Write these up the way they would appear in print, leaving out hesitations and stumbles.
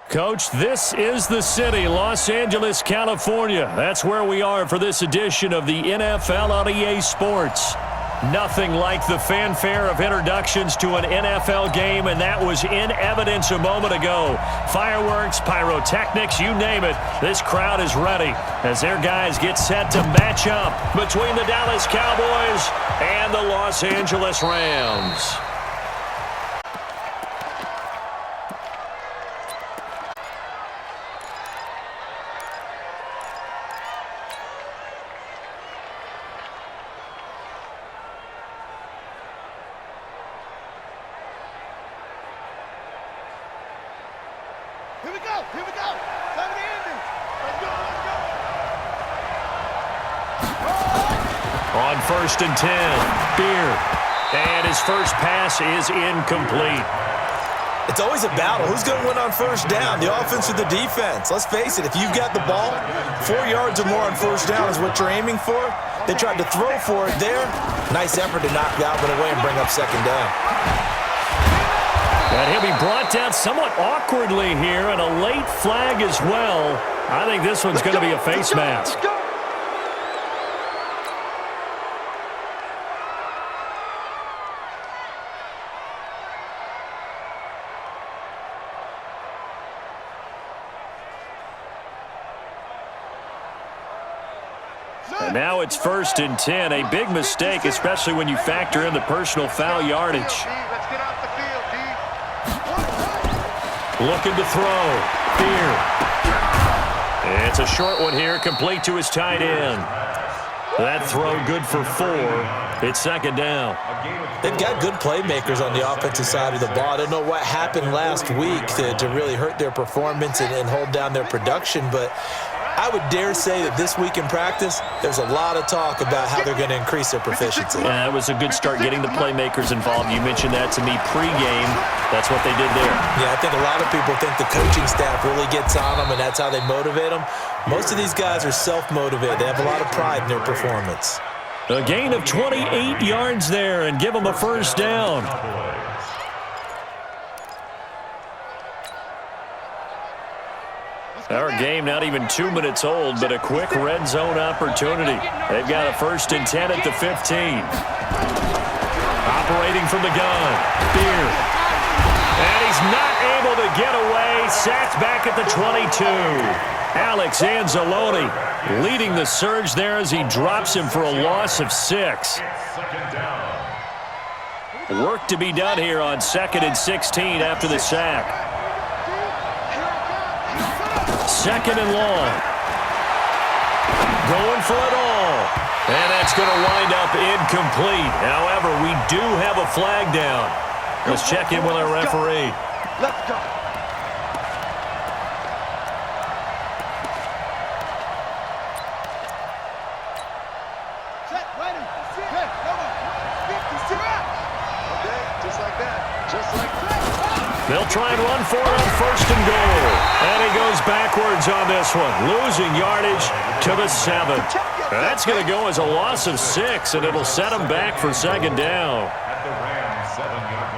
Coach, this is the city, Los Angeles, California. That's where we are for this edition of the NFL on EA Sports. Nothing like the fanfare of introductions to an NFL game, and that was in evidence a moment ago. Fireworks, pyrotechnics, you name it. This crowd is ready as their guys get set to match up between the Dallas Cowboys and the Los Angeles Rams. Here we go, here we go. Time of the ending. Let's go, let's go. On 1st and 10, Beer. And his first pass is incomplete. It's always a battle. Who's going to win on first down, the offense or the defense? Let's face it, if you've got the ball, 4 yards or more on first down is what you're aiming for. They tried to throw for it there. Nice effort to knock that one away and bring up second down. And he'll be brought down somewhat awkwardly here, and a late flag as well. I think this one's going to be a face mask. And now it's 1st and 10, a big mistake, especially when you factor in the personal foul yardage. Let's get off the field, D. Looking to throw. Beer. It's a short one here, complete to his tight end. That throw good for 4. It's second down. They've got good playmakers on the offensive side of the ball. I don't know what happened last week to really hurt their performance and hold down their production, but I would dare say that this week in practice, there's a lot of talk about how they're going to increase their proficiency. Yeah, it was a good start getting the playmakers involved. You mentioned that to me pregame. That's what they did there. Yeah, I think a lot of people think the coaching staff really gets on them, and that's how they motivate them. Most of these guys are self-motivated. They have a lot of pride in their performance. A gain of 28 yards there and give them a first down. Our game not even 2 minutes old, but a quick red zone opportunity. They've got a 1st and 10 at the 15. Operating from the gun. Beer. And he's not able to get away. Sacked back at the 22. Alex Anzalone leading the surge there as he drops him for a loss of 6. Work to be done here on 2nd and 16 after the sack. 2nd and long. Going for it all. And that's going to wind up incomplete. However, we do have a flag down. Let's check in with our referee. Let's go. Set, ready, set, come on. 56. Okay, just like that. Just like that. They'll try and run for it on 1st and goal. And he goes backwards on this one, losing yardage to the 7. That's going to go as a loss of 6, and it'll set him back for second down. At the Rams 7-yard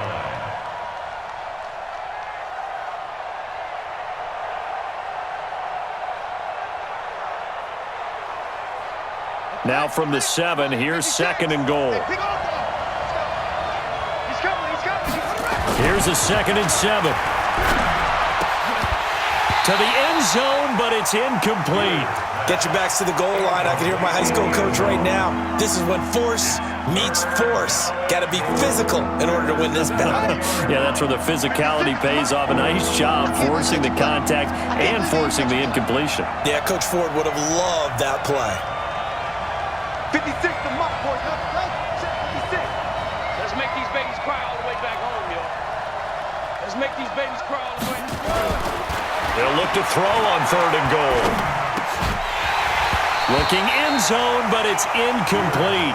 line. Now from the 7, here's 2nd and goal. He's coming, he's coming. Here's a 2nd and 7. To the end zone, but it's incomplete. Get your backs to the goal line. I can hear my high school coach right now. This is when force meets force. Got to be physical in order to win this battle. Yeah, that's where the physicality pays off. A nice job forcing the contact and forcing the incompletion. Yeah, Coach Ford would have loved that play. 56 to Mott, boys. 56. Let's make these babies cry all the way back home, yo. Let's make these babies cry all the way. They'll look to throw on 3rd and goal. Looking end zone, but it's incomplete.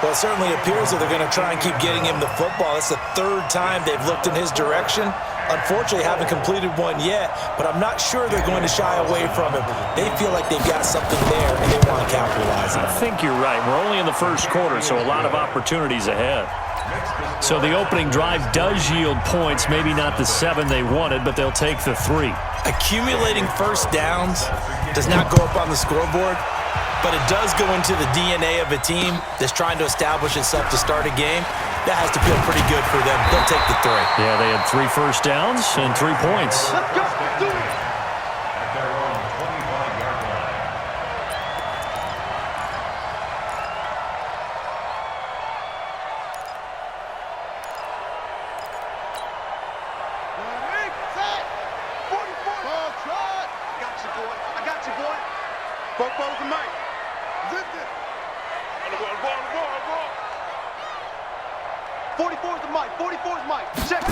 Well, it certainly appears that they're going to try and keep getting him the football. It's the 3rd time they've looked in his direction. Unfortunately, haven't completed one yet, but I'm not sure they're going to shy away from him. They feel like they've got something there, and they want to capitalize on it. I think you're right. We're only in the 1st quarter, so a lot of opportunities ahead. So the opening drive does yield points, maybe not the 7 they wanted, but they'll take the 3. Accumulating first downs does not go up on the scoreboard, but it does go into the DNA of a team that's trying to establish itself to start a game. That has to feel pretty good for them. They'll take the 3. Yeah, they had 3 first downs and 3 points. Let's go. Do it. At their own 25-yard line. Ready, set. 44. Ball trot. I got you, boy. I got you, boy. Both the mic. Zip it. On the ball. 44 is the mic. 44 is mic. Check it.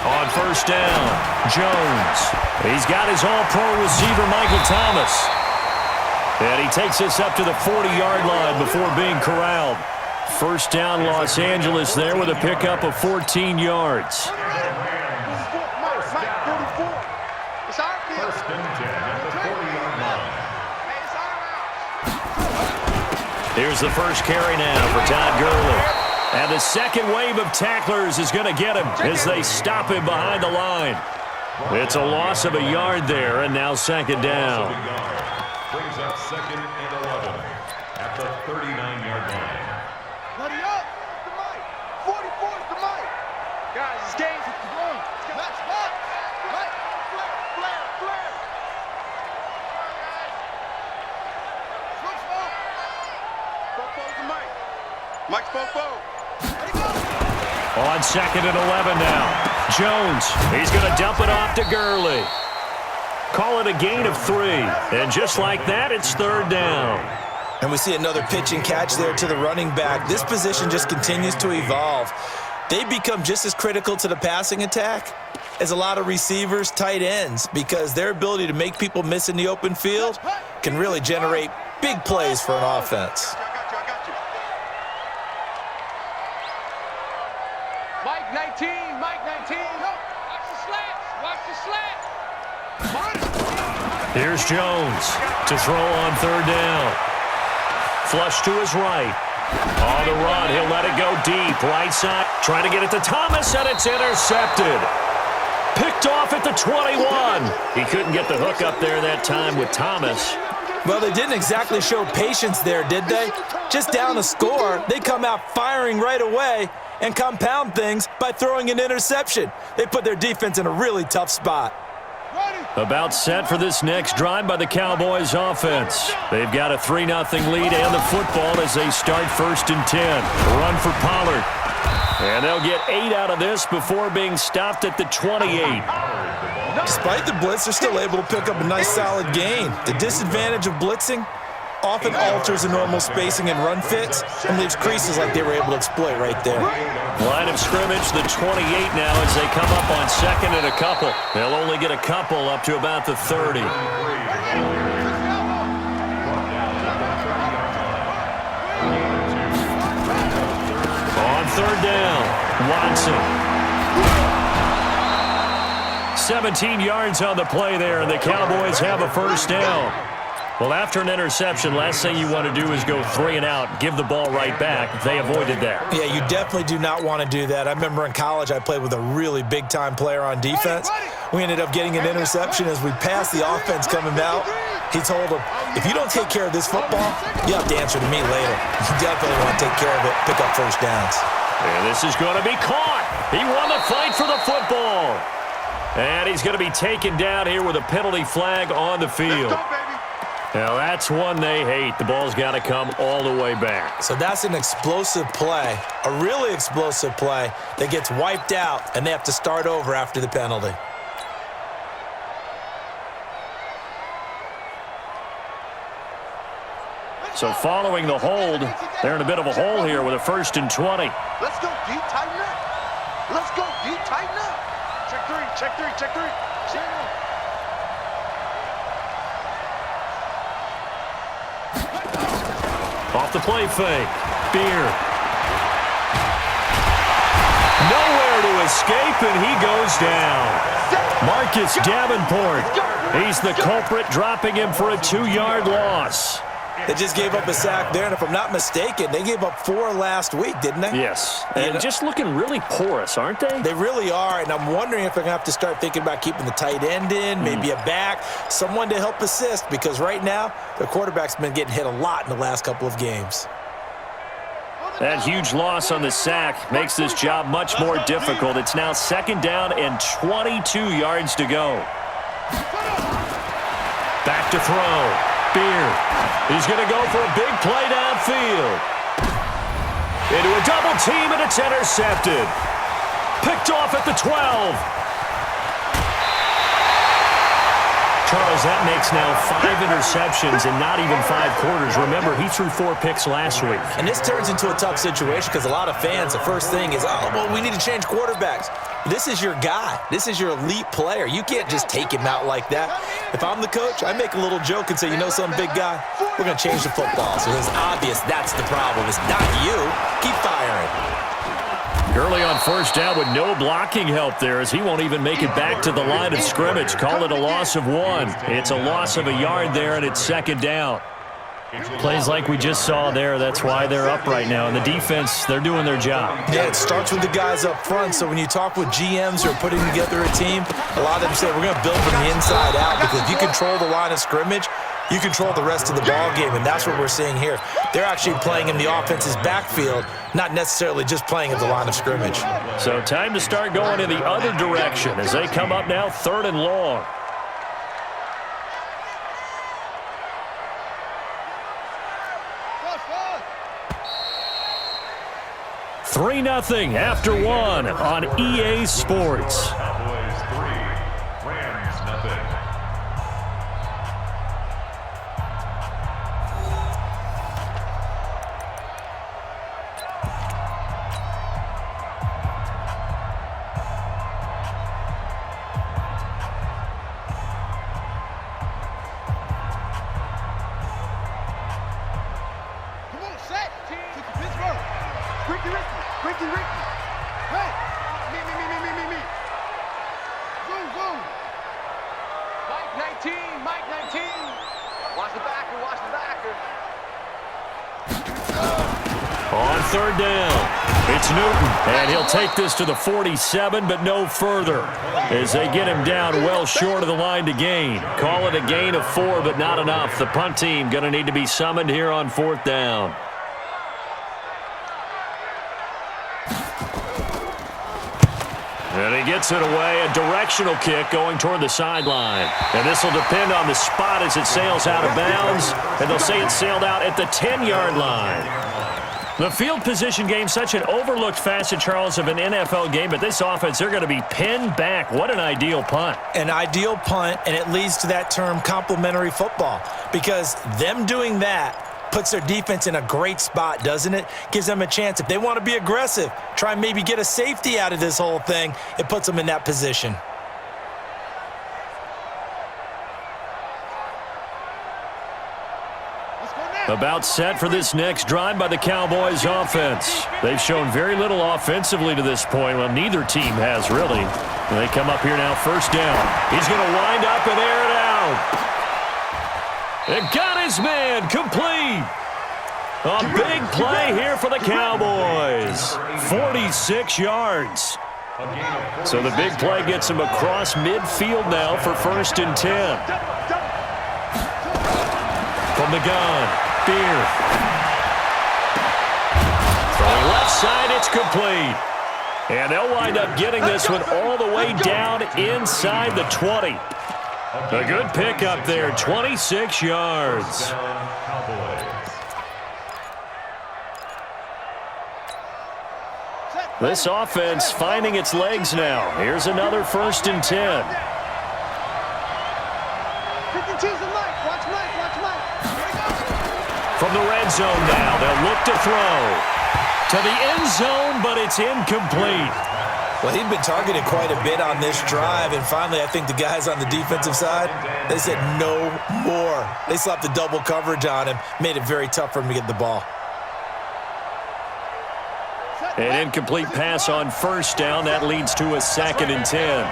On first down, Jones. He's got his all-pro receiver, Michael Thomas. And he takes us up to the 40-yard line before being corralled. First down, Los Angeles there with a pickup of 14 yards. It's our field. First and 10 at the 40-yard line. Hey, it's our house. Here's the first carry now for Todd Gurley. And the second wave of tacklers is going to get him as they stop him behind the line. It's a loss of a yard there, and now second down. Brings up second and 11 at the 39-yard line. Ready up. The mic. 44 is the mic. Guys, this game's wrong. Let's go. Right. Flare. Switch ball. Fofo's the mic. Mike's Fofo. On second and 11 now. Jones, he's going to dump it off to Gurley. Call it a gain of 3. And just like that, it's third down. And we see another pitch and catch there to the running back. This position just continues to evolve. They become just as critical to the passing attack as a lot of receivers, tight ends, because their ability to make people miss in the open field can really generate big plays for an offense. Mike 19. Watch the slants. Here's Jones to throw on third down. Flush to his right. On the run, he'll let it go deep. Right side, trying to get it to Thomas, and it's intercepted. Picked off at the 21. He couldn't get the hook up there that time with Thomas. Well, they didn't exactly show patience there, did they? Just down a score, they come out firing right away and compound things by throwing an interception. They put their defense in a really tough spot. About set for this next drive by the Cowboys offense. They've got a 3-0 lead and the football as they start first and 10. Run for Pollard. And they'll get 8 out of this before being stopped at the 28. Despite the blitz, they're still able to pick up a nice solid gain. The disadvantage of blitzing often alters the normal spacing and run fits and leaves creases like they were able to exploit right there. Line of scrimmage, the 28 now as they come up on second and a couple. They'll only get a couple up to about the 30. On third down, Watson. 17 yards on the play there, and the Cowboys have a first down. Well, after an interception, last thing you want to do is go 3 and out, give the ball right back. They avoided that. Yeah, you definitely do not want to do that. I remember in college I played with a really big-time player on defense. We ended up getting an interception as we passed the offense coming out. He told him, if you don't take care of this football, you have to answer to me later. You definitely want to take care of it, pick up first downs. And this is going to be caught. He won the fight for the football. And he's going to be taken down here with a penalty flag on the field. Now, that's one they hate. The ball's got to come all the way back. So that's an explosive play, a really explosive play that gets wiped out, and they have to start over after the penalty. So following the hold, they're in a bit of a hole here with a first and 20. Let's go deep, tighten up. Let's go deep, tighten up. Check three. Off the play fake. Beer. Nowhere to escape, and he goes down. Marcus Davenport. He's the culprit, dropping him for a 2-yard loss. They just gave up a sack there, and if I'm not mistaken, they gave up 4 last week, didn't they? Yes, and just looking really porous, aren't they? They really are, and I'm wondering if they're going to have to start thinking about keeping the tight end in, maybe a back, someone to help assist, because right now, their quarterback's been getting hit a lot in the last couple of games. That huge loss on the sack makes this job much more difficult. It's now 2nd down and 22 yards to go. Back to throw. Beard. He's going to go for a big play downfield. Into a double team, and it's intercepted. Picked off at the 12. Charles, that makes now 5 interceptions in not even 5 quarters. Remember, he threw 4 picks last week. And this turns into a tough situation because a lot of fans, the first thing is, oh, well, we need to change quarterbacks. This is your guy. This is your elite player. You can't just take him out like that. If I'm the coach, I make a little joke and say, you know something, big guy? We're going to change the football. So it's obvious that's the problem. It's not you. Keep firing. Gurley on 1st down with no blocking help there as he won't even make it back to the line of scrimmage. Call it a loss of 1. It's a loss of a yard there, and it's 2nd down. Plays like we just saw there, that's why they're up right now. And the defense, they're doing their job. Yeah, it starts with the guys up front. So when you talk with GMs who are putting together a team, a lot of them say, we're going to build from the inside out, because if you control the line of scrimmage, you control the rest of the ball game, and that's what we're seeing here. They're actually playing in the offense's backfield, not necessarily just playing at the line of scrimmage. So time to start going in the other direction as they come up now 3rd and long. 3-0 after 1 on EA Sports. Cowboys 3, Rams nothing. Come on, set. Took to Pittsburgh. Ricky. Hey. Me. Zoom. Mike 19. Watch the backer. On 3rd down, it's Newton, and he'll take this to the 47, but no further, as they get him down well short of the line to gain. Call it a gain of 4, but not enough. The punt team going to need to be summoned here on 4th down. And he gets it away, a directional kick going toward the sideline. And this will depend on the spot as it sails out of bounds, and they'll say it sailed out at the 10-yard line. The field position game, such an overlooked facet, Charles, of an NFL game, but this offense, they're going to be pinned back. What an ideal punt. An ideal punt, and it leads to that term complementary football, because them doing that puts their defense in a great spot, doesn't it? Gives them a chance. If they want to be aggressive, try and maybe get a safety out of this whole thing, it puts them in that position. About set for this next drive by the Cowboys offense. They've shown very little offensively to this point. Well, neither team has really. They come up here now 1st down. He's going to wind up and air it out. And got his man complete. A big play here for the Cowboys. 46 yards. So the big play gets him across midfield now for 1st and 10. From the gun. Beard. Throwing left side, it's complete. And they'll wind up getting this one all the way down inside the 20. A good pickup there, 26 yards. This offense finding its legs now. Here's another 1st and 10. From the red zone now, they'll look to throw. To the end zone, but it's incomplete. Well, he'd been targeted quite a bit on this drive, and finally I think the guys on the defensive side, they said no more. They slapped the double coverage on him, made it very tough for him to get the ball. An incomplete pass on 1st down. That leads to a 2nd and 10.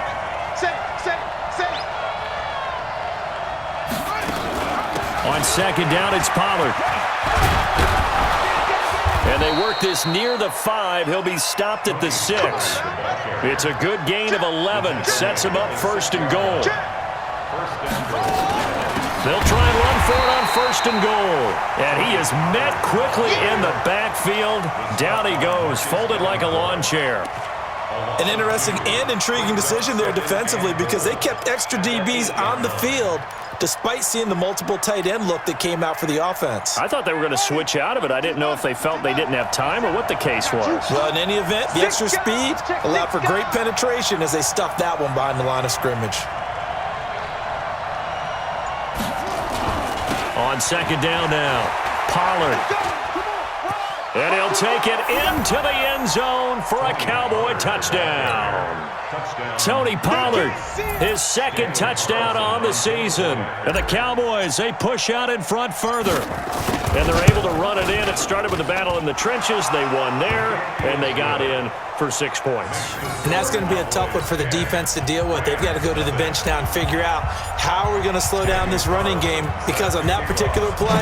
On second down, it's Pollard. And they work this near the 5. He'll be stopped at the 6. It's a good gain of 11. Sets him up first and goal. They'll try and run for it on first and goal. And he is met quickly in the backfield. Down he goes, folded like a lawn chair. An interesting and intriguing decision there defensively because they kept extra DBs on the field despite seeing the multiple tight end look that came out for the offense. I thought they were going to switch out of it. I didn't know if they felt they didn't have time or what the case was. Well, in any event, the extra speed allowed for great penetration as they stuffed that one behind the line of scrimmage. On second down now, Pollard. And he'll take it into the end zone for a Cowboy touchdown. Tony Pollard, his second touchdown on the season. And the Cowboys, they push out in front further. And they're able to run it in. It started with a battle in the trenches. They won there, and they got in for 6 points. And that's going to be a tough one for the defense to deal with. They've got to go to the bench now and figure out how we're going to slow down this running game because on that particular play,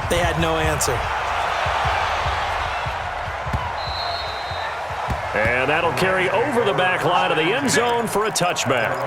they had no answer. And that'll carry over the back line of the end zone for a touchback.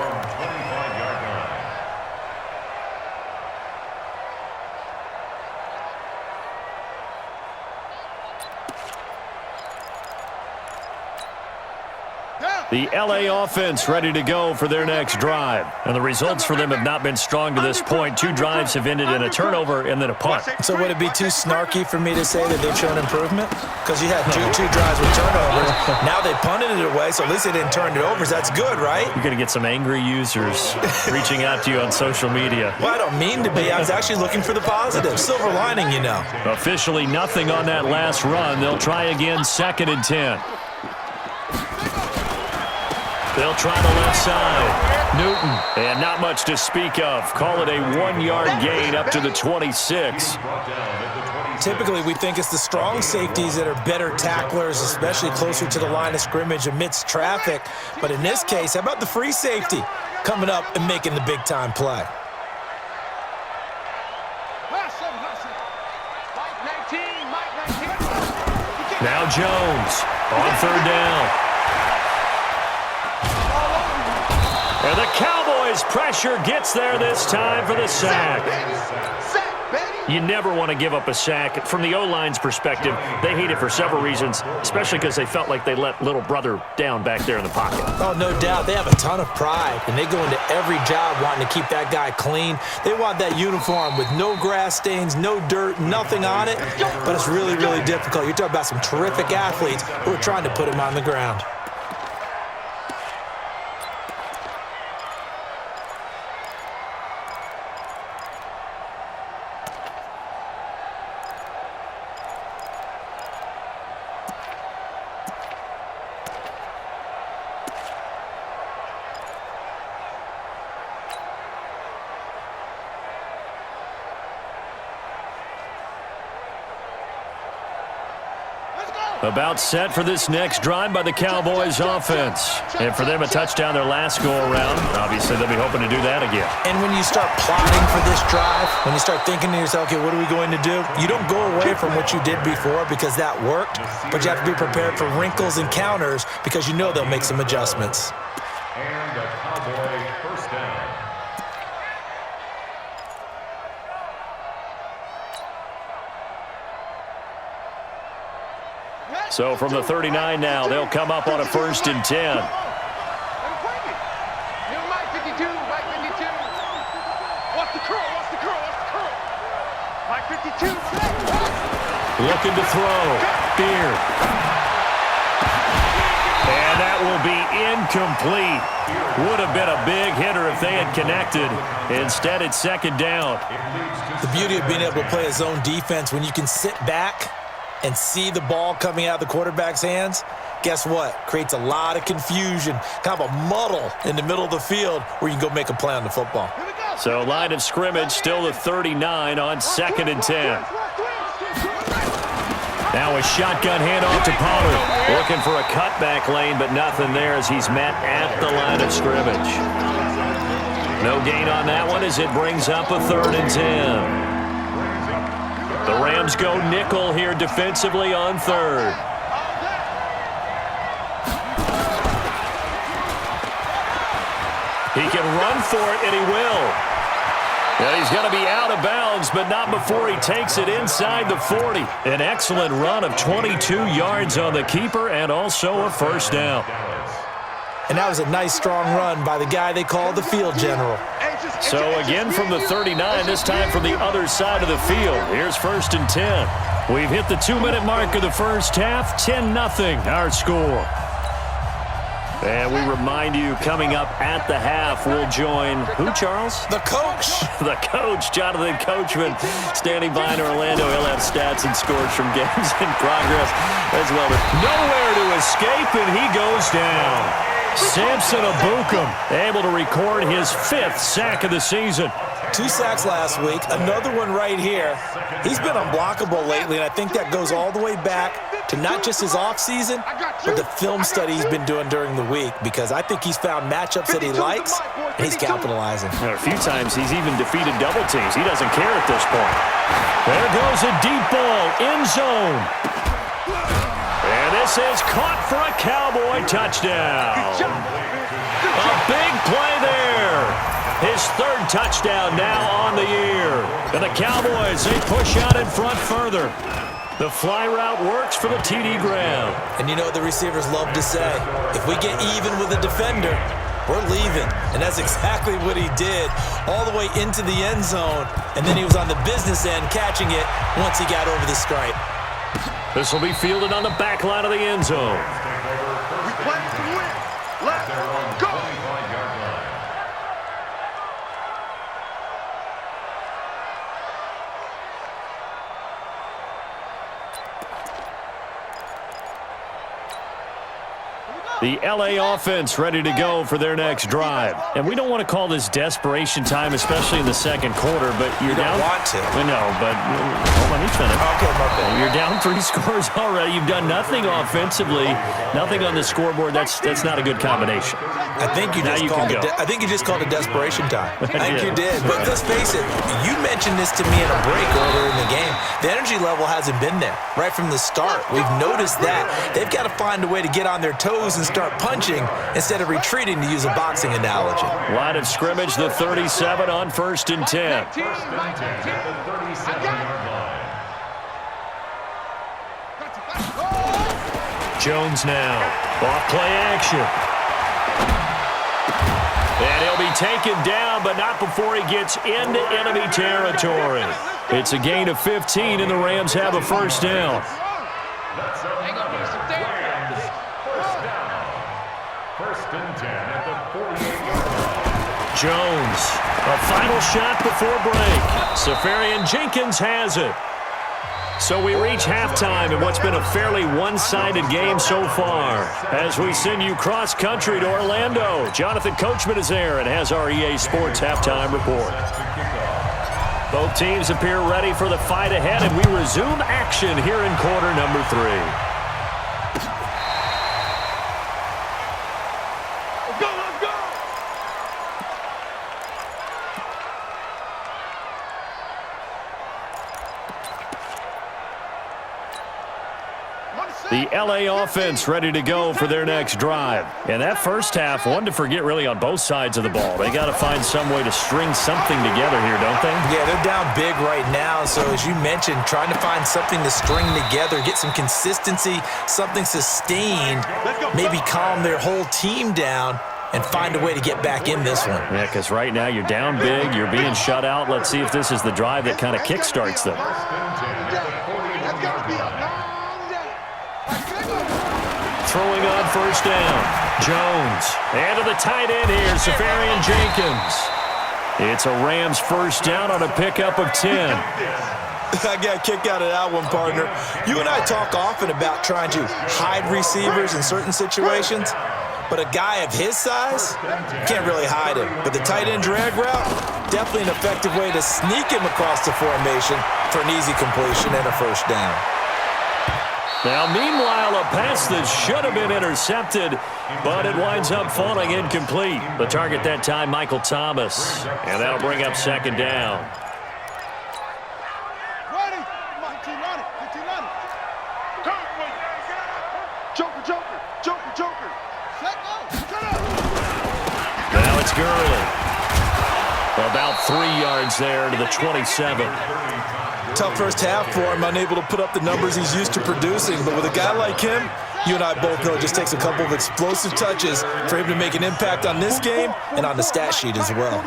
The LA offense ready to go for their next drive. And the results for them have not been strong to this point. 2 drives have ended in a turnover and then a punt. So would it be too snarky for me to say that they've shown improvement? Because you had two drives with turnovers. Now they punted it away, so at least they didn't turn it over. So that's good, right? You're going to get some angry users reaching out to you on social media. Well, I don't mean to be. I was actually looking for the positive. Silver lining, you know. Officially nothing on that last run. They'll try again, 2nd and 10. They'll try the left side. Newton, and not much to speak of. Call it a 1-yard gain up to the 26. Typically, we think it's the strong safeties that are better tacklers, especially closer to the line of scrimmage amidst traffic. But in this case, how about the free safety coming up and making the big-time play? Now Jones on 3rd down. And the Cowboys' pressure gets there this time for the sack. You never want to give up a sack. From the O-line's perspective, they hate it for several reasons, especially because they felt like they let little brother down back there in the pocket. Oh, no doubt. They have a ton of pride, and they go into every job wanting to keep that guy clean. They want that uniform with no grass stains, no dirt, nothing on it, but it's really, really difficult. You're talking about some terrific athletes who are trying to put him on the ground. About set for this next drive by the Cowboys offense. And for them, a touchdown their last go-around. Obviously, they'll be hoping to do that again. And when you start plotting for this drive, when you start thinking to yourself, okay, what are we going to do? You don't go away from what you did before because that worked, but you have to be prepared for wrinkles and counters because you know they'll make some adjustments. And a Cowboy first down. So from the 39 now, they'll come up on a 1st and 10. Looking to throw. Beard. And that will be incomplete. Would have been a big hitter if they had connected. Instead, it's 2nd down. The beauty of being able to play a zone defense when you can sit back and see the ball coming out of the quarterback's hands, guess what? Creates a lot of confusion, kind of a muddle in the middle of the field where you can go make a play on the football. So line of scrimmage, still the 39 on 2nd and 10. Now a shotgun handoff to Pollard. Looking for a cutback lane, but nothing there as he's met at the line of scrimmage. No gain on that one as it brings up a 3rd and 10. The Rams go nickel here defensively on third. He can run for it, and he will. And he's going to be out of bounds, but not before he takes it inside the 40. An excellent run of 22 yards on the keeper and also a first down. And that was a nice, strong run by the guy they call the field general. So again from the 39, this time from the other side of the field. Here's 1st and 10. We've hit the 2-minute mark of the first half. 10-0 our score. And we remind you, coming up at the half, we'll join who, Charles? The coach. The coach, Jonathan Coachman, standing by in Orlando. He'll have stats and scores from games in progress as well. Nowhere to escape, and he goes down. Samson Abukum able to record his 5th sack of the season. 2 sacks last week, another one right here. He's been unblockable lately, and I think that goes all the way back to not just his offseason, but the film study he's been doing during the week, because I think he's found matchups that he likes, and he's capitalizing. A few times he's even defeated double teams. He doesn't care at this point. There goes a deep ball, end zone. And this is caught for a Cowboy touchdown. A big play there. His 3rd touchdown now on the year. And the Cowboys, they push out in front further. The fly route works for the TD ground. And you know what the receivers love to say? If we get even with a defender, we're leaving. And that's exactly what he did, all the way into the end zone. And then he was on the business end catching it once he got over the stripe. This will be fielded on the back line of the end zone. We play to win. Let's go. The LA offense ready to go for their next drive. And we don't want to call this desperation time, especially in the second quarter, but you're down. You don't want to. I know, but let me finish. Okay, my bad. You're down 3 scores already. You've done nothing offensively, nothing on the scoreboard. That's not a good combination. I think you just called it desperation time. I think you did. But let's face it, you mentioned this to me in a break earlier in the game. The energy level hasn't been there right from the start. We've noticed that. They've got to find a way to get on their toes and start punching instead of retreating, to use a boxing analogy. Line of scrimmage, the 37 on 1st and 10. Jones now. Off play action. And he'll be taken down, but not before he gets into enemy territory. It's a gain of 15, and the Rams have a first down. Jones, a final shot before break. Safarian Jenkins has it. So we reach halftime in what's been a fairly one-sided game so far. As we send you cross-country to Orlando, Jonathan Coachman is there and has our EA Sports halftime report. Both teams appear ready for the fight ahead, and we resume action here in quarter number 3. The LA offense ready to go for their next drive. And that first half, one to forget really on both sides of the ball. They got to find some way to string something together here, don't they? Yeah, they're down big right now. So as you mentioned, trying to find something to string together, get some consistency, something sustained, maybe calm their whole team down and find a way to get back in this one. Yeah, because right now you're down big, you're being shut out. Let's see if this is the drive that kind of kickstarts them. Throwing on first down. Jones. And to the tight end here, Safarian Jenkins. It's a Rams first down on a pickup of 10. I got a kick out of that one, partner. You and I talk often about trying to hide receivers in certain situations, but a guy of his size, can't really hide him. But the tight end drag route, definitely an effective way to sneak him across the formation for an easy completion and a first down. Now, meanwhile, a pass that should have been intercepted, but it winds up falling incomplete. The target that time, Michael Thomas, and that'll bring up second down. Joker, Joker, Joker, Joker. Set up. Now it's Gurley. About 3 yards there to the 27. Tough first half for him, unable to put up the numbers he's used to producing. But with a guy like him, you and I both know it just takes a couple of explosive touches for him to make an impact on this game and on the stat sheet as well.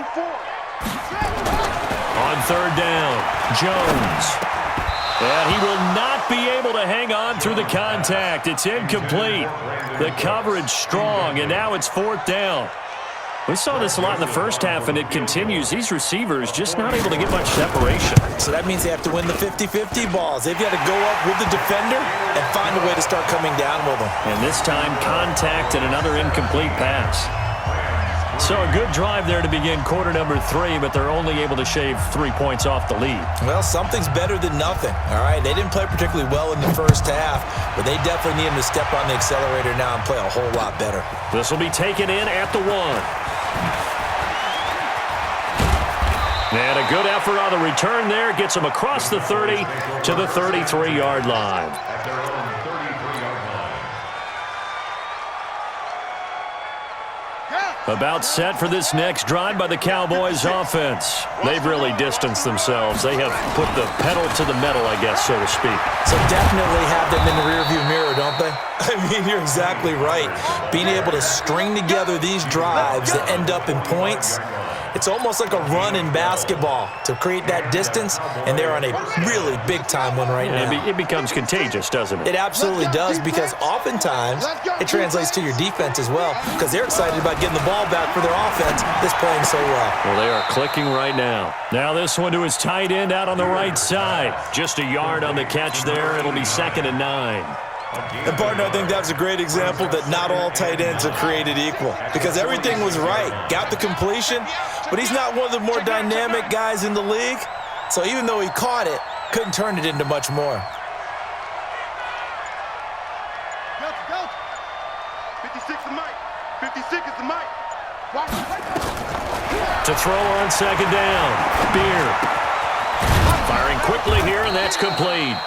On third down, Jones. And he will not be able to hang on through the contact. It's incomplete. The coverage strong, and now it's fourth down. We saw this a lot in the first half, and it continues. These receivers just not able to get much separation. So that means they have to win the 50-50 balls. They've got to go up with the defender and find a way to start coming down with them. And this time, contact and another incomplete pass. So a good drive there to begin quarter number 3, but they're only able to shave 3 points off the lead. Well, something's better than nothing, all right? They didn't play particularly well in the first half, but they definitely need him to step on the accelerator now and play a whole lot better. This will be taken in at the 1. And a good effort on the return there. Gets him across the 30 to the 33-yard line. About set for this next drive by the Cowboys offense. They've really distanced themselves. They have put the pedal to the metal, I guess, so to speak. So definitely have them in the rearview mirror, don't they? I mean, you're exactly right. Being able to string together these drives that end up in points, it's almost like a run in basketball to create that distance, and they're on a really big-time one right now. It becomes contagious, doesn't it? It absolutely does, because oftentimes it translates to your defense as well, because they're excited about getting the ball back for their offense that's playing so well. Well, they are clicking right now. Now this one to his tight end out on the right side. Just a yard on the catch there. It'll be 2nd and 9. And, partner, I think that was a great example that not all tight ends are created equal, because everything was right. Got the completion, but he's not one of the more dynamic guys in the league. So even though he caught it, couldn't turn it into much more. 56 is Mike. 56 is the Mike. To throw on 2nd down. Beer. Firing quickly here, and that's complete.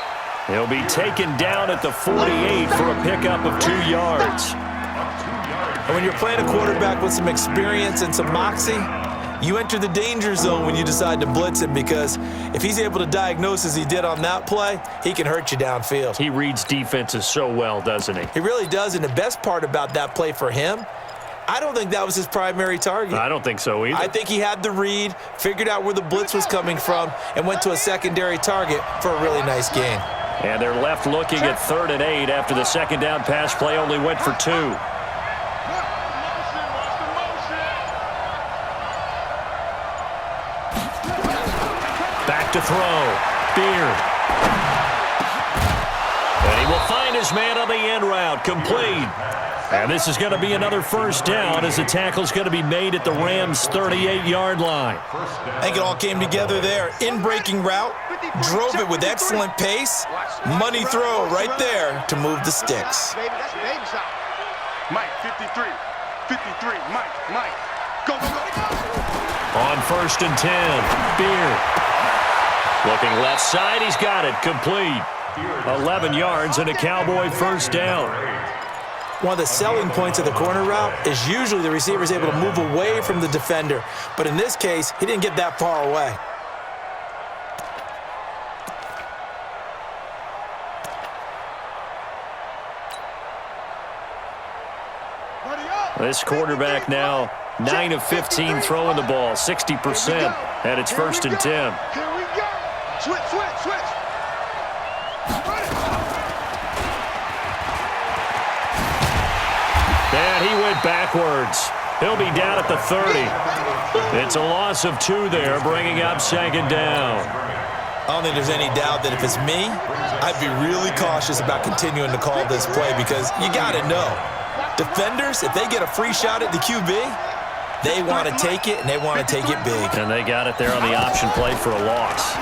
He'll be taken down at the 48 for a pickup of 2 yards. And when you're playing a quarterback with some experience and some moxie, you enter the danger zone when you decide to blitz him, because if he's able to diagnose as he did on that play, he can hurt you downfield. He reads defenses so well, doesn't he? He really does, and the best part about that play for him, I don't think that was his primary target. I don't think so either. I think he had the read, figured out where the blitz was coming from, and went to a secondary target for a really nice gain. And they're left looking at 3rd and 8 after the 2nd down pass play only went for 2. Back to throw. Beard. And he will find his man on the end route. Complete. And this is going to be another 1st down as the tackle's going to be made at the Rams' 38-yard line. I think it all came together there. In-breaking route, drove it with excellent pace. Money throw right there to move the sticks. Mike, 53. 53. Mike. Go. On 1st and 10, Beard. Looking left side, he's got it. Complete. 11 yards and a Cowboy 1st down. One of the selling points of the corner route is usually the receiver is able to move away from the defender. But in this case, he didn't get that far away. This quarterback now 9 of 15 throwing the ball, 60%, and it's 1st and 10. Here we go. Switch. And he went backwards. He'll be down at the 30. It's a loss of 2 there, bringing up 2nd down. I don't think there's any doubt that if it's me, I'd be really cautious about continuing to call this play, because you got to know, defenders, if they get a free shot at the QB, they want to take it, and they want to take it big. And they got it there on the option play for a loss.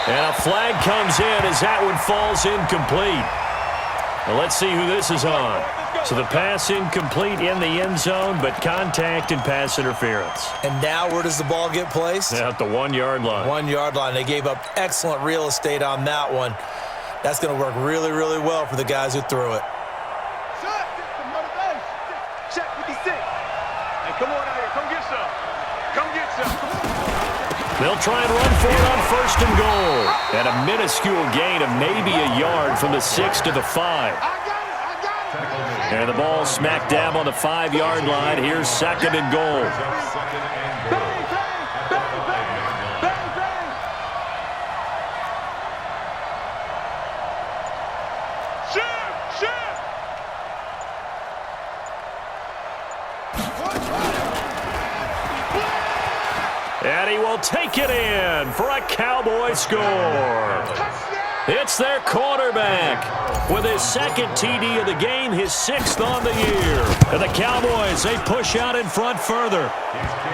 And a flag comes in as that one falls incomplete. Well, let's see who this is on. So the pass incomplete in the end zone, but contact and pass interference. And now where does the ball get placed? At the 1-yard line. 1-yard line. They gave up excellent real estate on that one. That's going to work really, really well for the guys who threw it. Check 56. Hey, come on out here. Come get some. Come get some. They'll try and run for it on 1st and goal. And a minuscule gain of maybe a yard from the 6 to the 5. And the ball smack dab on the 5-yard line. Here's 2nd and goal. And he will take it in for a Cowboy score. It's their quarterback with his 2nd TD of the game, his 6th on the year. And the Cowboys, they push out in front further.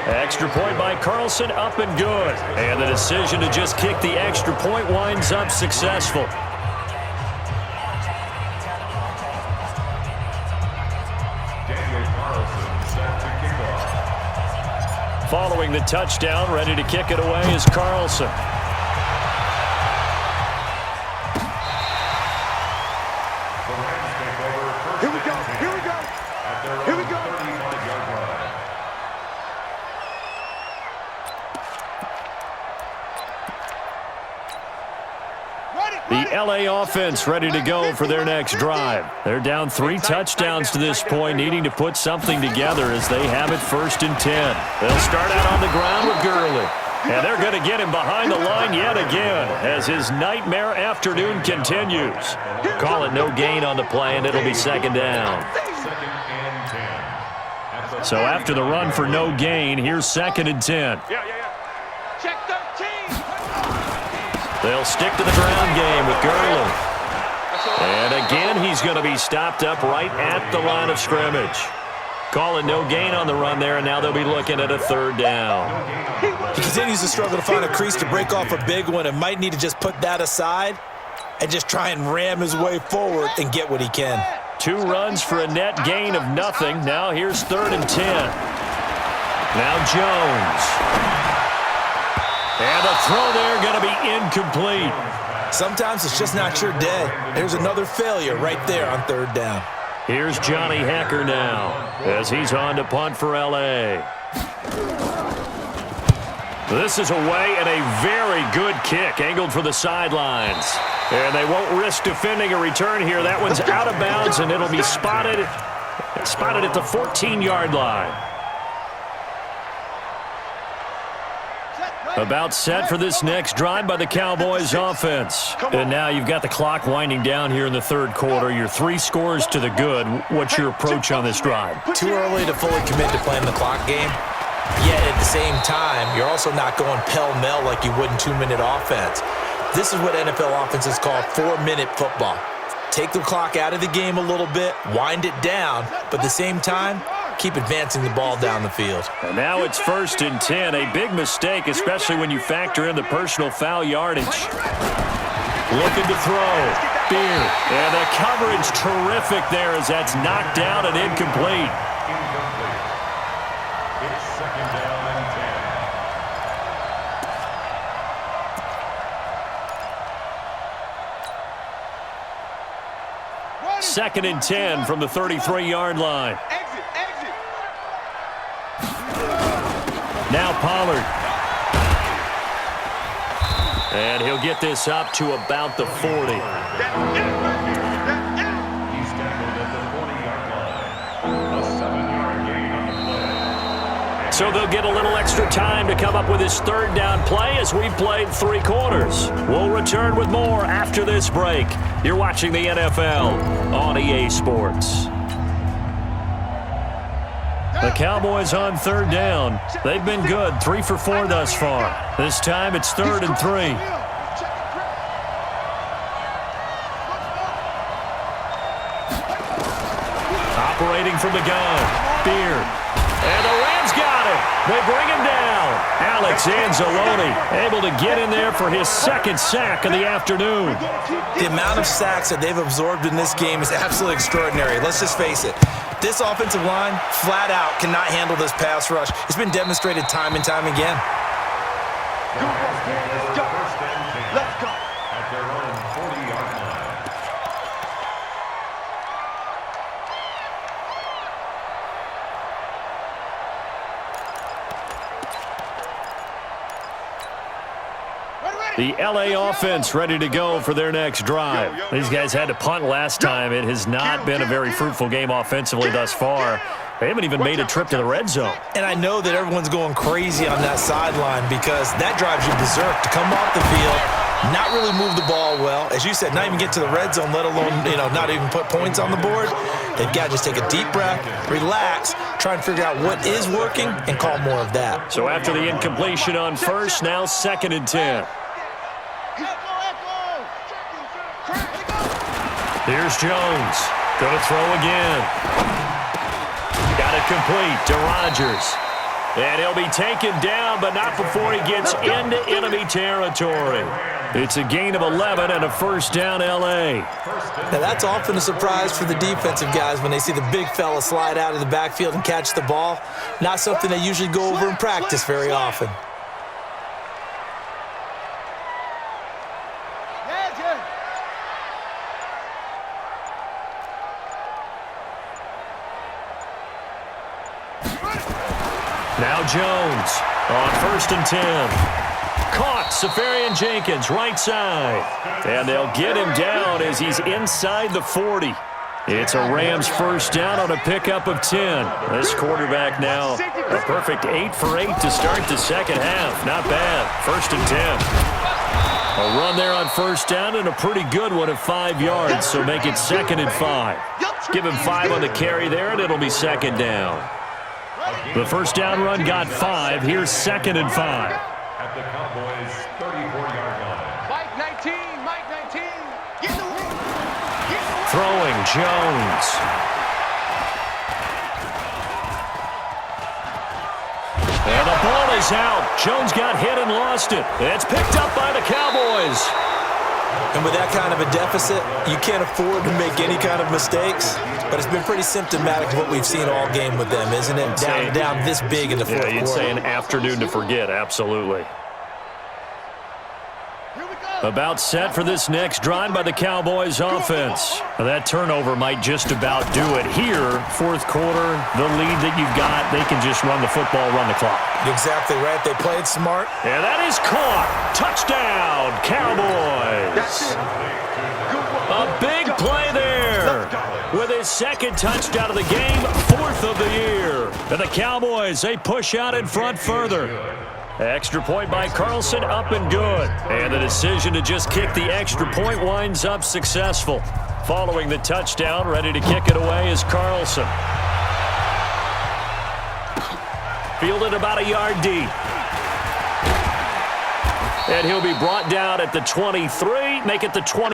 Extra point by Carlson, up and good. And the decision to just kick the extra point winds up successful. Following the touchdown, ready to kick it away is Carlson. Here we go. Here we go. Here we go. The LA offense ready to go for their next drive. They're down 3 touchdowns to this point, needing to put something together as they have it 1st and 10. They'll start out on the ground with Gurley. And they're going to get him behind the line yet again as his nightmare afternoon continues. Call it no gain on the play, and it'll be 2nd down. So after the run for no gain, here's 2nd and 10. Check 13. They'll stick to the ground game with Gurley. And again, he's going to be stopped up right at the line of scrimmage. Call it no gain on the run there, and now they'll be looking at a 3rd down. He continues to struggle to find a crease to break off a big one and might need to just put that aside and just try and ram his way forward and get what he can. 2 runs for a net gain of nothing. Now here's 3rd and 10. Now Jones. And the throw there going to be incomplete. Sometimes it's just not your day. There's another failure right there on 3rd down. Here's Johnny Hecker now as he's on to punt for L.A. This is away and a very good kick, angled for the sidelines. And they won't risk defending a return here. That one's out of bounds, and it'll be spotted at the 14-yard line. About set for this next drive by the Cowboys offense. And now you've got the clock winding down here in the 3rd quarter. You're 3 scores to the good. What's your approach on this drive? Too early to fully commit to playing the clock game. Yet at the same time, you're also not going pell-mell like you would in 2-minute offense. This is what NFL offenses call 4-minute football. Take the clock out of the game a little bit, wind it down, but at the same time, keep advancing the ball down the field. And now it's 1st and 10. A big mistake, especially when you factor in the personal foul yardage. Looking to throw. Beard. And the coverage terrific there as that's knocked down and incomplete. It's 2nd down and 10. 2nd and 10 from the 33-yard line. Now Pollard. And he'll get this up to about the 40. He's tackled at the 40-yard line. A 7-yard gain on the play. So they'll get a little extra time to come up with his 3rd down play as we've played 3 quarters. We'll return with more after this break. You're watching the NFL on EA Sports. The Cowboys on 3rd down. They've been good, 3 for 4 thus far. This time it's 3rd and 3. Operating from the gun, Beard. And the Rams got it. They bring him down. Alex Anzalone able to get in there for his second sack of the afternoon. The amount of sacks that they've absorbed in this game is absolutely extraordinary. Let's just face it. This offensive line, flat out, cannot handle this pass rush. It's been demonstrated time and time again. Let's go. At their own 40-yard line. The LA offense ready to go for their next drive. These guys had to punt last time. It has not been a very fruitful game offensively thus far. They haven't even made a trip to the red zone. And I know that everyone's going crazy on that sideline because that drives you berserk to come off the field, not really move the ball well. As you said, not even get to the red zone, let alone, not even put points on the board. They've got to just take a deep breath, relax, try and figure out what is working, and call more of that. So after the incompletion on first, now 2nd and 10. Here's Jones. Going to throw again. Got it complete to Rodgers. And he'll be taken down, but not before he gets into enemy territory. It's a gain of 11 and a first down L.A. Now that's often a surprise for the defensive guys when they see the big fella slide out of the backfield and catch the ball. Not something they usually go over in practice very often. Now Jones on 1st and 10. Caught Safarian Jenkins right side. And they'll get him down as he's inside the 40. It's a Rams first down on a pickup of 10. This quarterback now a perfect 8 for 8 to start the second half. Not bad. 1st and 10. A run there on first down and a pretty good one at 5 yards. So make it 2nd and 5. Give him 5 on the carry there and it'll be 2nd down. The first down run got 5. Here's 2nd and 5. At the Cowboys' 34-yard line. Mike 19, Mike 19. Get the win. Throwing Jones. And the ball is out. Jones got hit and lost it. It's picked up by the Cowboys. And with that kind of a deficit, you can't afford to make any kind of mistakes. But it's been pretty symptomatic of what we've seen all game with them, isn't it? Down this big in the fourth quarter. Yeah, you'd say an afternoon to forget, absolutely. About set for this next drive by the Cowboys offense. Now, that turnover might just about do it here. Fourth quarter, the lead that you've got, they can just run the football, run the clock. Exactly right. They played smart. And that is caught. Touchdown, Cowboys. A big play there. With his second touchdown of the game, 4th of the year. And the Cowboys, they push out in front further. Extra point by Carlson, up and good. And the decision to just kick the extra point winds up successful. Following the touchdown, ready to kick it away is Carlson. Fielded about a yard deep. And he'll be brought down at the 23, make it the 20.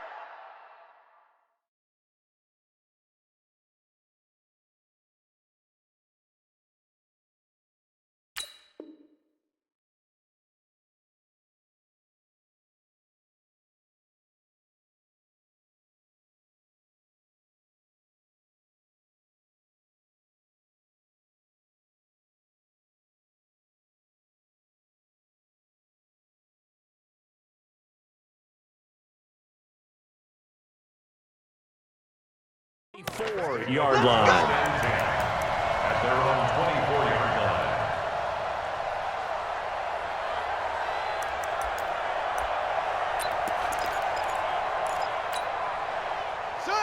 Yard line. At their own 24-yard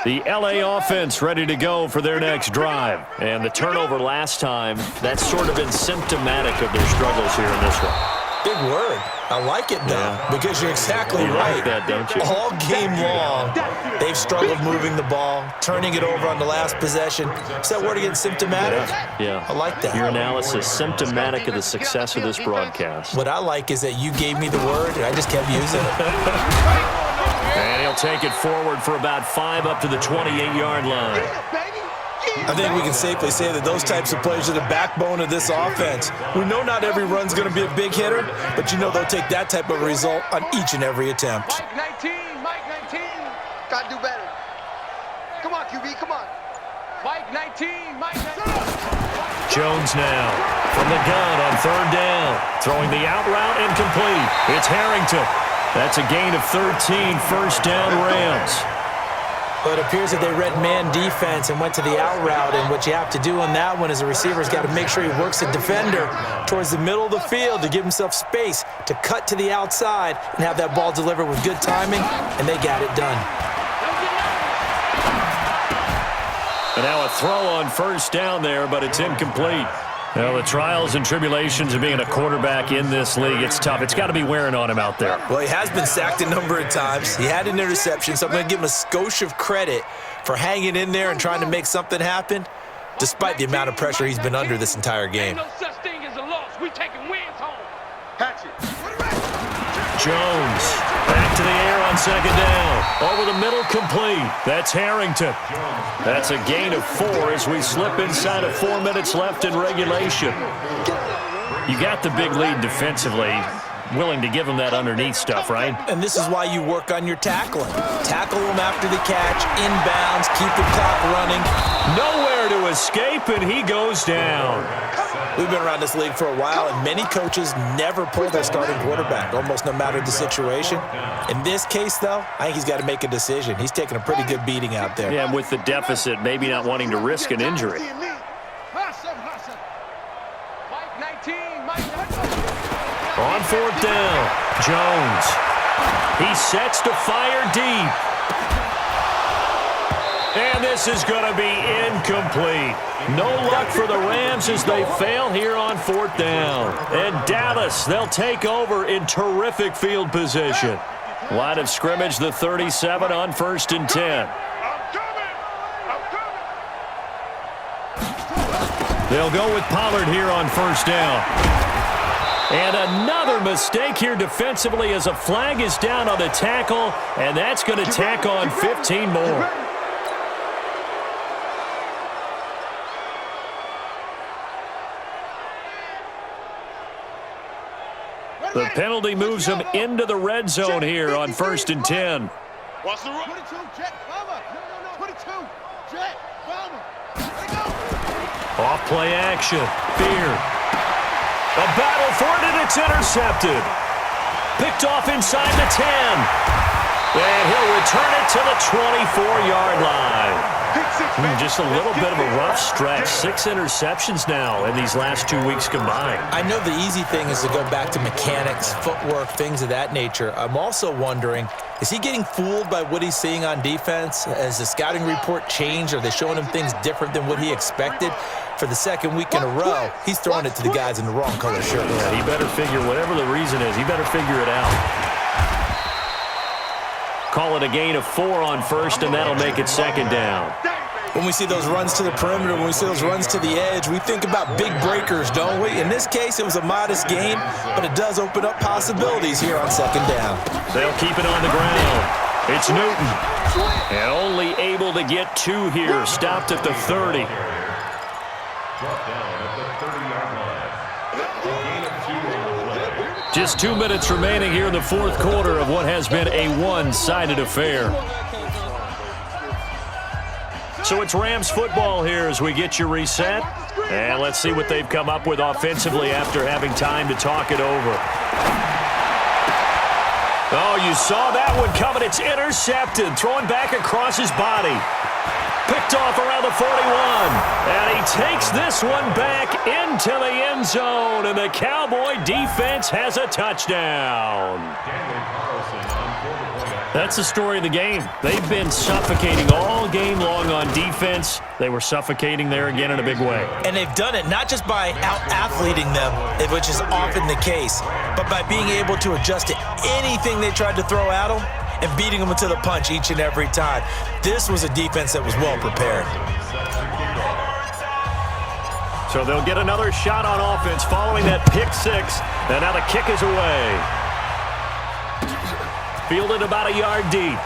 line. The LA offense ready to go for their next drive. And the turnover last time, that's sort of been symptomatic of their struggles here in this one. Big word. I like it, though, because you're exactly You right. like that, don't you? All game long, they've struggled moving the ball, turning it over on the last possession. Is that word again, symptomatic? Yeah. I like that. Your analysis, symptomatic of the success of this broadcast. What I like is that you gave me the word, and I just kept using it. And he'll take it forward for about 5 up to the 28-yard line. I think we can safely say that those types of players are the backbone of this offense. We know not every run's going to be a big hitter, but you know they'll take that type of result on each and every attempt. Mike 19, Mike 19. Gotta do better. Come on, QB, come on. Mike 19, Mike 19. Jones now from the gun on third down. Throwing the out route incomplete. It's Harrington. That's a gain of 13, first down Rams. But it appears that they read man defense and went to the out route, and what you have to do on that one is a receiver's got to make sure he works the defender towards the middle of the field to give himself space to cut to the outside and have that ball delivered with good timing, and they got it done. And now a throw on first down there, but it's incomplete. Well, the trials and tribulations of being a quarterback in this league, it's tough. It's got to be wearing on him out there. Well, he has been sacked a number of times. He had an interception, so I'm going to give him a skosh of credit for hanging in there and trying to make something happen, despite the amount of pressure he's been under this entire game. Ain't no such thing as a loss. We taking wins home. Hatchet. Jones back to the air on second down. Over the middle, complete. That's Harrington. That's a gain of 4 as we slip inside of 4 minutes left in regulation. You got the big lead defensively. Willing to give him that underneath stuff, right? And this is why you work on your tackling. Tackle him after the catch, inbounds, keep the clock running. Nowhere to escape, and he goes down. We've been around this league for a while, and many coaches never pull their starting quarterback, almost no matter the situation. In this case, though, I think he's got to make a decision. He's taking a pretty good beating out there. Yeah, with the deficit, maybe not wanting to risk an injury. Mike 19, Mike 19. On fourth down, Jones. He sets to fire deep. And this is going to be incomplete. No luck for the Rams as they fail here on fourth down. And Dallas, they'll take over in terrific field position. Line of scrimmage, the 37 on 1st and 10. They'll go with Pollard here on first down. And another mistake here defensively as a flag is down on the tackle, and that's going to tack on 15 more. The penalty moves him into the red zone here on 1st and 10. Watch the run. 22, Jet, Bomber. No. 22, Jet, Bomber. Let it go. Off play action. Beard. A battle for it, and it's intercepted. Picked off inside the 10. And he'll return it to the 24-yard line. Just a little bit of a rough stretch. 6 interceptions now in these last 2 weeks combined. I know the easy thing is to go back to mechanics, footwork, things of that nature. I'm also wondering, is he getting fooled by what he's seeing on defense? Has the scouting report changed? Are they showing him things different than what he expected? For the second week in a row, he's throwing it to the guys in the wrong color shirt. Yeah, he better figure, whatever the reason is, he better figure it out. Call it a gain of 4 on first, and that'll make it second down. When we see those runs to the perimeter, when we see those runs to the edge, we think about big breakers, don't we? In this case, it was a modest gain, but it does open up possibilities here on second down. They'll keep it on the ground. It's Newton. And only able to get 2 here. Stopped at the 30. Brought down at the 30-yard line. Gain of 2 on the play. Just 2 minutes remaining here in the fourth quarter of what has been a one-sided affair. So it's Rams football here as we get you reset. And let's see what they've come up with offensively after having time to talk it over. Oh, you saw that one coming. It's intercepted. Throwing back across his body. Picked off around the 41. And he takes this one back into the end zone. And the Cowboy defense has a touchdown. That's the story of the game. They've been suffocating all game long on defense. They were suffocating there again in a big way. And they've done it not just by out-athleting them, which is often the case, but by being able to adjust to anything they tried to throw at them and beating them to the punch each and every time. This was a defense that was well prepared. So they'll get another shot on offense following that pick 6. And now the kick is away. Fielded about a yard deep.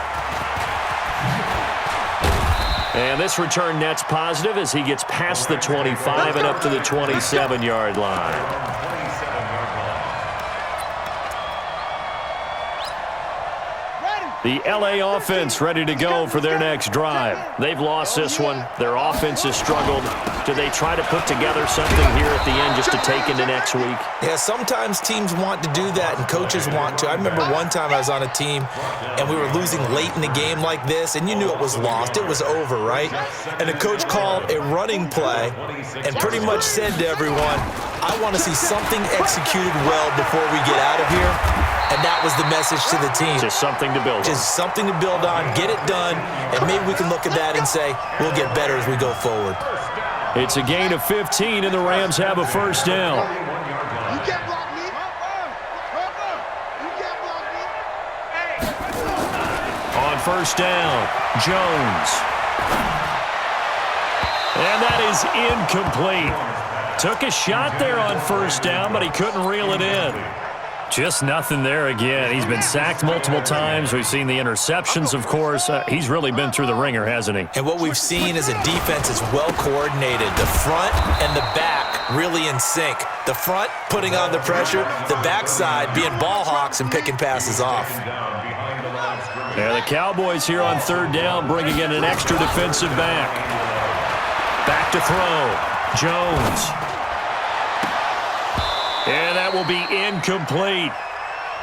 And this this return net's positive as he gets past the 25 and up to the 27-yard line. The LA offense ready to go for their next drive. They've lost this one. Their offense has struggled. Do they try to put together something here at the end just to take into next week? Yeah, sometimes teams want to do that and coaches want to. I remember one time I was on a team and we were losing late in the game like this, and you knew it was lost. It was over, right? And the coach called a running play and pretty much said to everyone, I want to see something executed well before we get out of here. And that was the message to the team. Just something to build on. Just something to build on, get it done, and maybe we can look at that and say, we'll get better as we go forward. It's a gain of 15, and the Rams have a first down. You can't block me. You can't block me. On first down, Jones. And that is incomplete. Took a shot there on first down, but he couldn't reel it in. Just nothing there again. He's been sacked multiple times. We've seen the interceptions, of course. He's really been through the ringer, hasn't he? And what we've seen is a defense is well coordinated. The front and the back really in sync. The front putting on the pressure, the backside being ball hawks and picking passes off. Yeah, the Cowboys here on third down bringing in an extra defensive back. Back to throw. Jones. And that will be incomplete.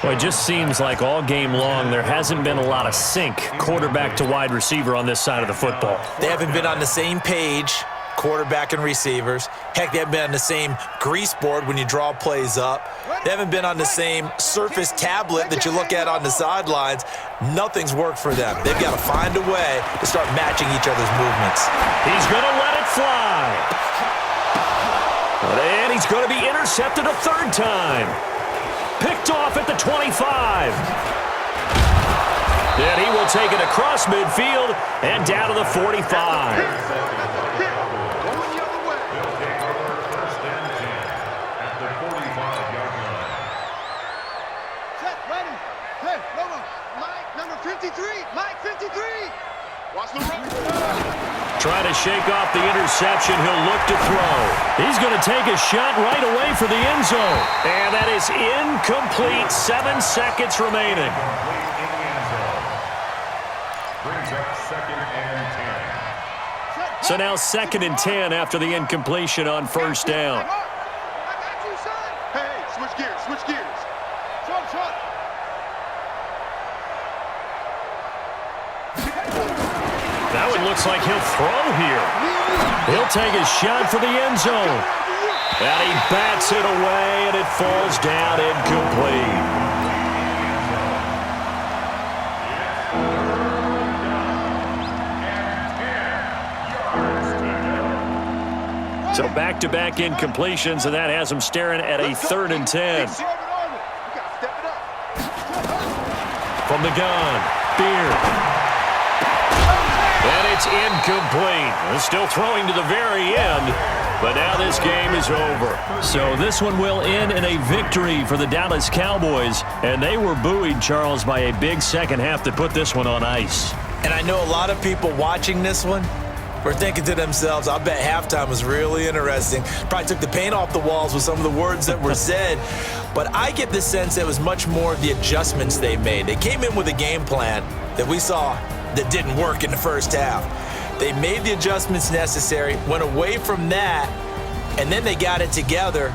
Well, it just seems like all game long there hasn't been a lot of sync quarterback to wide receiver on this side of the football. They haven't been on the same page, quarterback and receivers. Heck, they haven't been on the same grease board when you draw plays up. They haven't been on the same surface tablet that you look at on the sidelines. Nothing's worked for them. They've got to find a way to start matching each other's movements. He's going to let it fly. And he's going to be intercepted a third time. Picked off at the 25. And he will take it across midfield and down to the 45. Trying to shake off the interception. He'll look to throw. He's going to take a shot right away for the end zone. And that is incomplete. 7 seconds remaining. So now 2nd and 10 after the incompletion on first down. Hey, switch gears, switch gears. Shot. That one looks like he'll throw here. He'll take a shot for the end zone. And he bats it away, and it falls down incomplete. So back-to-back incompletions, and that has him staring at a 3rd and 10. From the gun, Beard. And it's incomplete. They're still throwing to the very end, but now this game is over. So this one will end in a victory for the Dallas Cowboys, and they were buoyed, Charles, by a big second half to put this one on ice. And I know a lot of people watching this one were thinking to themselves, I bet halftime was really interesting. Probably took the paint off the walls with some of the words that were said. But I get the sense it was much more of the adjustments they made. They came in with a game plan that we saw that didn't work in the first half. They made the adjustments necessary, went away from that, and then they got it together